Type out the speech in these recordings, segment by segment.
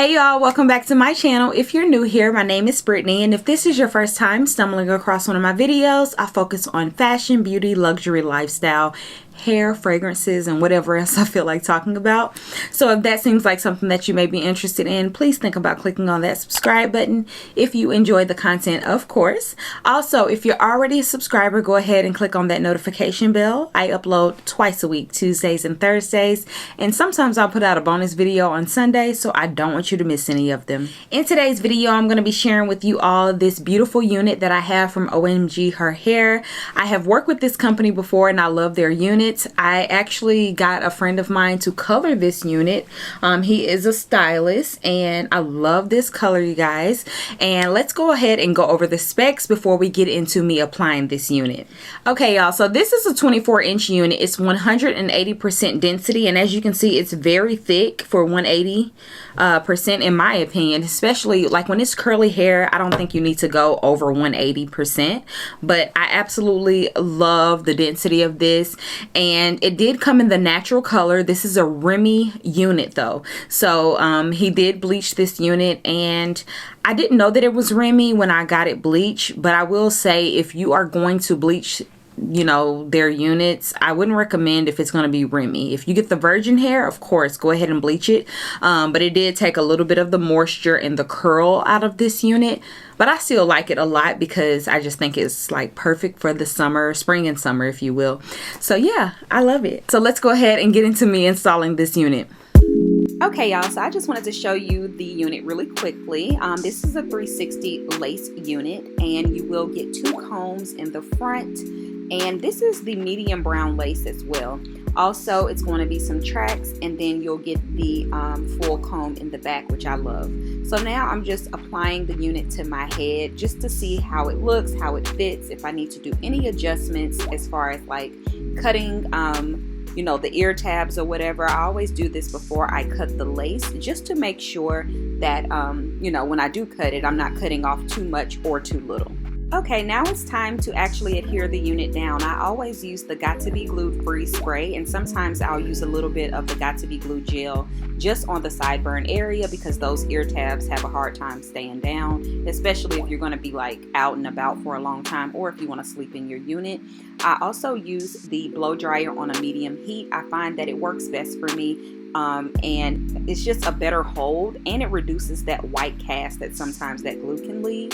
Hey y'all, welcome back to my channel. If you're new here, my name is Brittany, and if this is your first time stumbling across one of my videos, I focus on fashion, beauty, luxury, lifestyle, hair, fragrances, and whatever else I feel like talking about. So if that seems like something that you may be interested in, please think about clicking on that subscribe button if you enjoy the content, of course. Also, if you're already a subscriber, go ahead and click on that notification bell. I upload twice a week, Tuesdays and Thursdays, and sometimes I'll put out a bonus video on Sunday, so I don't want you to miss any of them. In today's video, I'm going to be sharing with you all this beautiful unit that I have from Omgherhair. I have worked with this company before and I love their units. I actually got a friend of mine to color this unit. He is a stylist and I love this color, you guys. And let's go ahead and go over the specs before we get into me applying this unit. Okay, y'all, so this is a 24-inch unit. It's 180% density, and as you can see, it's very thick for 180% in my opinion, especially like when it's curly hair. I don't think you need to go over 180%, but I absolutely love the density of this. And it did come in the natural color. This is a Remy unit though. So he did bleach this unit, and I didn't know that it was Remy when I got it bleached, but I will say if you are going to bleach, you know, their units, I wouldn't recommend if it's going to be Remy. If you get the virgin hair, of course, go ahead and bleach it. But it did take a little bit of the moisture and the curl out of this unit. But I still like it a lot because I just think it's like perfect for the summer, spring and summer, if you will. So yeah, I love it. So let's go ahead and get into me installing this unit. Okay, y'all, so I just wanted to show you the unit really quickly. This is a 360 lace unit, and you will get 2 combs in the front, and this is the medium brown lace as well. Also, it's going to be some tracks, and then you'll get the full comb in the back, which I love. So now I'm just applying the unit to my head just to see how it looks, how it fits, if I need to do any adjustments as far as like cutting you know, the ear tabs or whatever. I always do this before I cut the lace just to make sure that you know, when I do cut it, I'm not cutting off too much or too little. Okay, now it's time to actually adhere the unit down. I always use the Got to Be Glued Free spray, and sometimes I'll use a little bit of the Got to Be Glued gel just on the sideburn area because those ear tabs have a hard time staying down, especially if you're going to be like out and about for a long time or if you want to sleep in your unit. I also use the blow dryer on a medium heat. I find that it works best for me. And it's just a better hold, and it reduces that white cast that sometimes that glue can leave.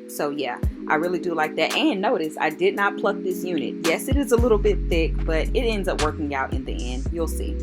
So yeah, I really do like that. And notice I did not pluck this unit. Yes, it is a little bit thick, but it ends up working out in the end. You'll see.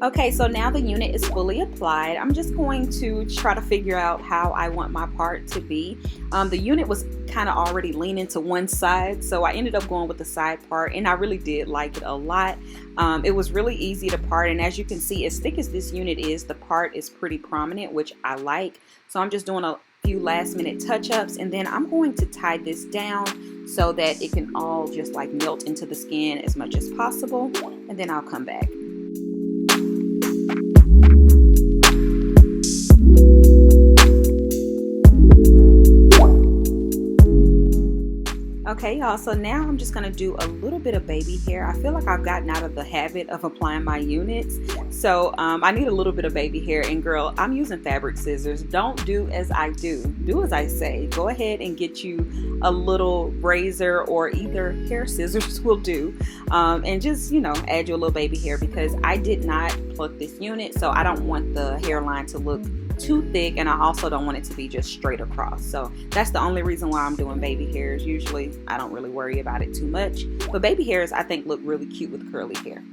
Okay, so now the unit is fully applied. I'm just going to try to figure out how I want my part to be. The unit was kind of already leaning to one side, so I ended up going with the side part, and I really did like it a lot. It was really easy to part, and as you can see, as thick as this unit is, the part is pretty prominent, which I like. So I'm just doing a few last minute touch-ups, and then I'm going to tie this down so that it can all just like melt into the skin as much as possible, and then I'll come back. Okay, y'all, so now I'm just going to do a little bit of baby hair. I feel like I've gotten out of the habit of applying my units, so I need a little bit of baby hair. And girl, I'm using fabric scissors. Don't do as I do. Do as I say. Go ahead and get you a little razor, or either hair scissors will do, and just, you know, add you a little baby hair because I did not pluck this unit, so I don't want the hairline to look too thick, and I also don't want it to be just straight across. So that's the only reason why I'm doing baby hairs. Usually I don't really worry about it too much, but baby hairs I think look really cute with curly hair.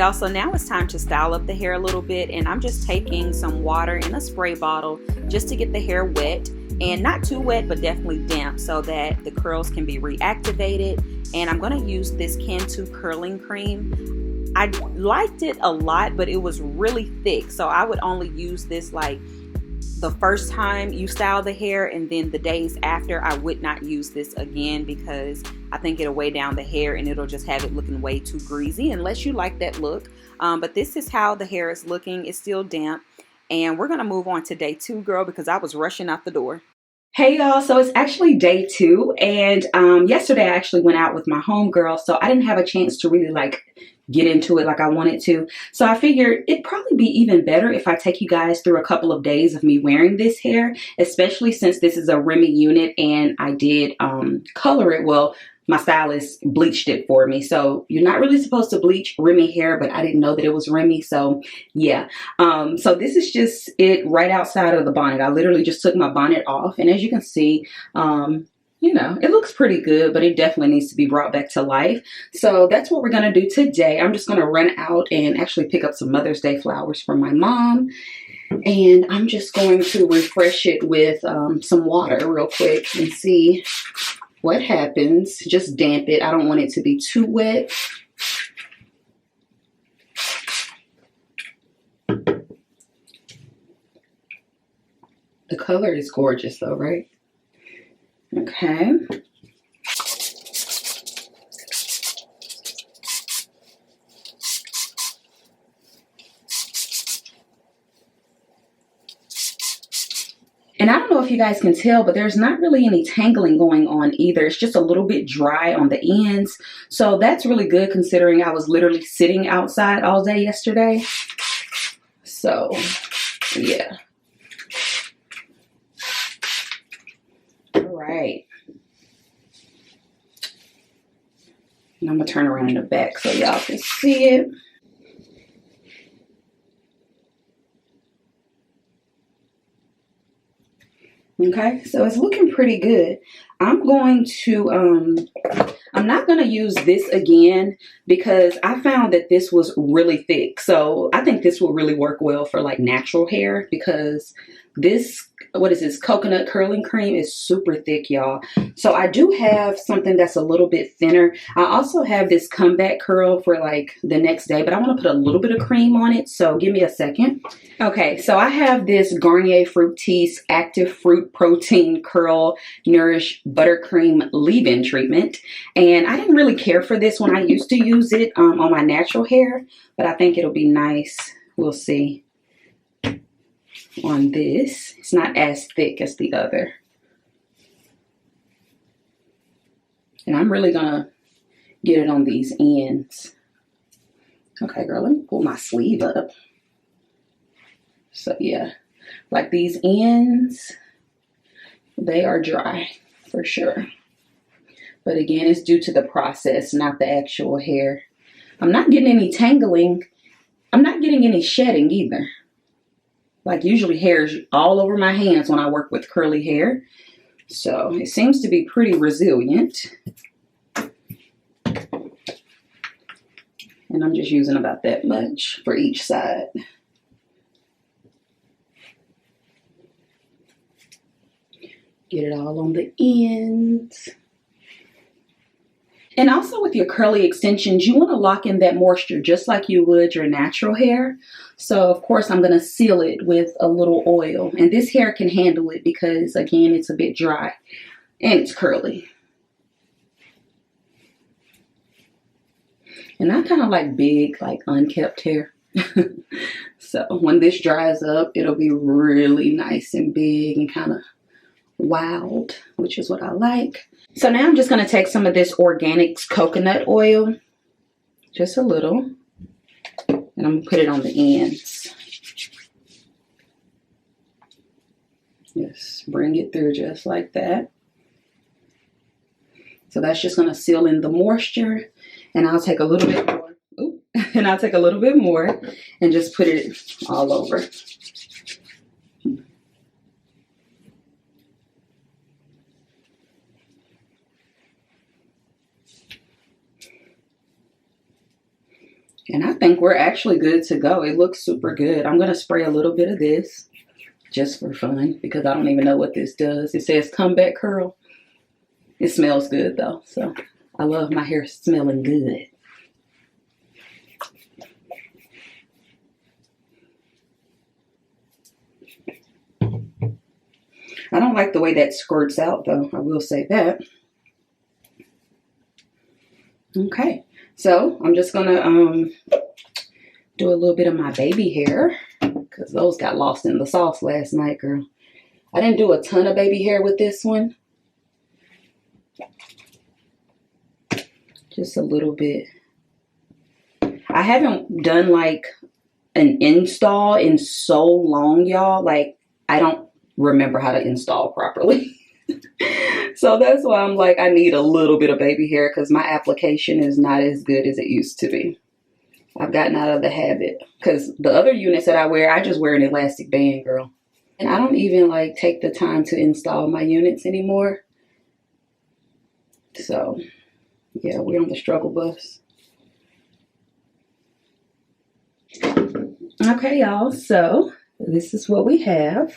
y'all, so now it's time to style up the hair a little bit, and I'm just taking some water in a spray bottle just to get the hair wet, and not too wet but definitely damp so that the curls can be reactivated. And I'm going to use this Cantu curling cream. I liked it a lot, but it was really thick, so I would only use this like the first time you style the hair, and then the days after I would not use this again because I think it'll weigh down the hair and it'll just have it looking way too greasy unless you like that look. But this is how the hair is looking. It's still damp, and we're gonna move on to day 2, girl, because I was rushing out the door. Hey y'all, so it's actually day 2, and yesterday I actually went out with my homegirl, so I didn't have a chance to really like get into it like I wanted to. So I figured it'd probably be even better if I take you guys through a couple of days of me wearing this hair, especially since this is a Remy unit and I did color it. Well, my stylist bleached it for me. So you're not really supposed to bleach Remy hair, but I didn't know that it was Remy. So yeah. So this is just it right outside of the bonnet. I literally just took my bonnet off, and as you can see, you know, it looks pretty good, but it definitely needs to be brought back to life. So that's what we're going to do today. I'm just going to run out and actually pick up some Mother's Day flowers from my mom. And I'm just going to refresh it with some water real quick and see what happens. Just damp it. I don't want it to be too wet. The color is gorgeous though, right? Okay. And I don't know if you guys can tell, but there's not really any tangling going on either. It's just a little bit dry on the ends. So that's really good considering I was literally sitting outside all day yesterday. So yeah. Right. And I'm gonna turn around in the back so y'all can see it. Okay, so it's looking pretty good. I'm going to I'm not going to use this again because I found that this was really thick. So I think this will really work well for like natural hair because this, what is this, coconut curling cream is super thick, y'all. So I do have something that's a little bit thinner. I also have this comeback curl for like the next day, but I want to put a little bit of cream on it. So give me a second. Okay, so I have this Garnier Fructis Active Fruit Protein Curl Nourish Buttercream Leave-In Treatment. And I didn't really care for this when I used to use it on my natural hair, but I think it'll be nice. We'll see. On this, it's not as thick as the other. And I'm really gonna get it on these ends. Okay, girl, let me pull my sleeve up. So yeah, like these ends, they are dry for sure. But again, it's due to the process, not the actual hair. I'm not getting any tangling. I'm not getting any shedding either. Like usually hair is all over my hands when I work with curly hair. So it seems to be pretty resilient. And I'm just using about that much for each side. Get it all on the ends. And also with your curly extensions, you want to lock in that moisture just like you would your natural hair. So of course I'm going to seal it with a little oil. And this hair can handle it because again, it's a bit dry and it's curly. And I kind of like big, like unkept hair. So when this dries up, it'll be really nice and big and kind of wild, which is what I like. So now I'm just going to take some of this Organics coconut oil, just a little, and I'm going to put it on the ends. Just bring it through just like that. So that's just going to seal in the moisture, and I'll take a little bit more. Ooh, and I'll take a little bit more and just put it all over. And I think we're actually good to go. It looks super good. I'm going to spray a little bit of this just for fun because I don't even know what this does. It says comeback curl. It smells good though. So I love my hair smelling good. I don't like the way that squirts out though. I will say that. Okay. So I'm just going to do a little bit of my baby hair because those got lost in the sauce last night, girl. I didn't do a ton of baby hair with this one. Just a little bit. I haven't done like an install in so long, y'all. Like, I don't remember how to install properly. So that's why I'm like, I need a little bit of baby hair because my application is not as good as it used to be. I've gotten out of the habit because the other units that I wear, I just wear an elastic band, girl. And I don't even like take the time to install my units anymore. So yeah, we're on the struggle bus. Okay, y'all, so this is what we have.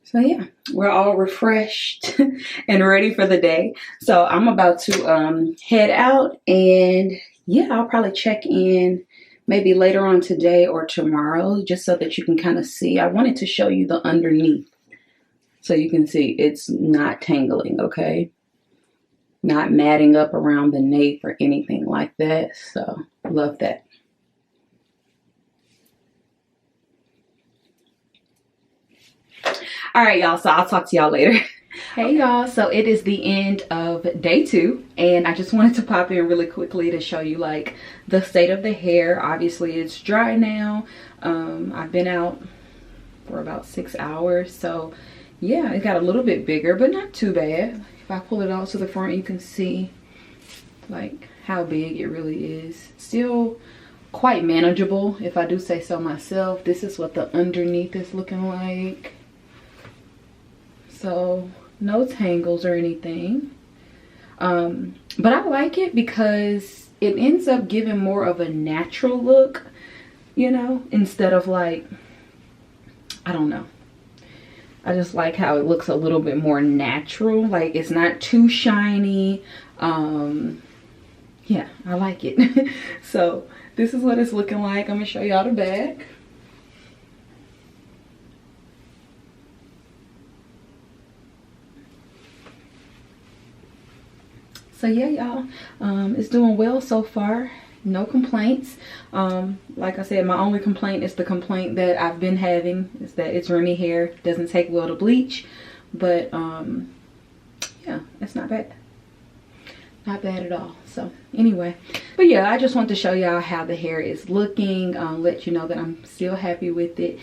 So yeah, we're all refreshed and ready for the day. So I'm about to head out, and yeah, I'll probably check in maybe later on today or tomorrow just so that you can kind of see. I wanted to show you the underneath so you can see it's not tangling, okay? Not matting up around the nape or anything like that. So love that. All right, y'all, so I'll talk to y'all later. Hey, y'all, so it is the end of day 2, and I just wanted to pop in really quickly to show you like the state of the hair. Obviously, it's dry now. I've been out for about 6 hours, so yeah, it got a little bit bigger, but not too bad. If I pull it out to the front, you can see like how big it really is. Still quite manageable, if I do say so myself. This is what the underneath is looking like. So no tangles or anything, but I like it because it ends up giving more of a natural look, you know, instead of like, I don't know, I just like how it looks a little bit more natural. Like, it's not too shiny. Yeah, I like it. So this is what it's looking like. I'm gonna show y'all the back. So yeah, y'all, it's doing well so far. No complaints. Like I said, my only complaint is the complaint that I've been having is that it's Remy hair. Doesn't take well to bleach, but yeah, it's not bad. Not bad at all. So anyway, but yeah, I just want to show y'all how the hair is looking, let you know that I'm still happy with it.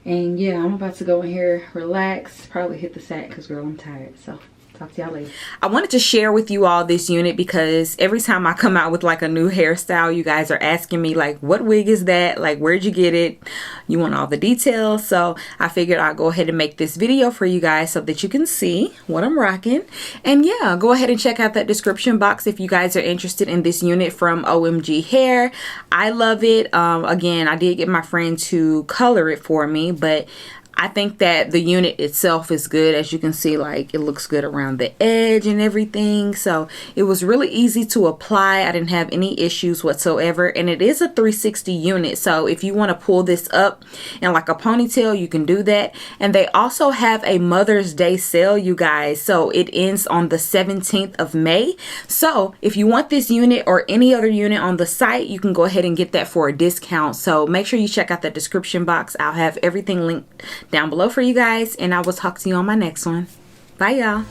And yeah, I'm about to go in here, relax, probably hit the sack because girl, I'm tired. So talk to y'all later. I wanted to share with you all this unit because every time I come out with like a new hairstyle, you guys are asking me like, what wig is that? Like, where'd you get it? You want all the details. So I figured I'll go ahead and make this video for you guys so that you can see what I'm rocking. And yeah, go ahead and check out that description box if you guys are interested in this unit from Omgherhair. I love it. Again, I did get my friend to color it for me, but I think that the unit itself is good. As you can see, like, it looks good around the edge and everything. So it was really easy to apply. I didn't have any issues whatsoever. And it is a 360 unit. So if you want to pull this up in like a ponytail, you can do that. And they also have a Mother's Day sale, you guys. So it ends on the 17th of May. So if you want this unit or any other unit on the site, you can go ahead and get that for a discount. So make sure you check out the description box. I'll have everything linked down below for you guys, and I will talk to you on my next one. Bye, y'all.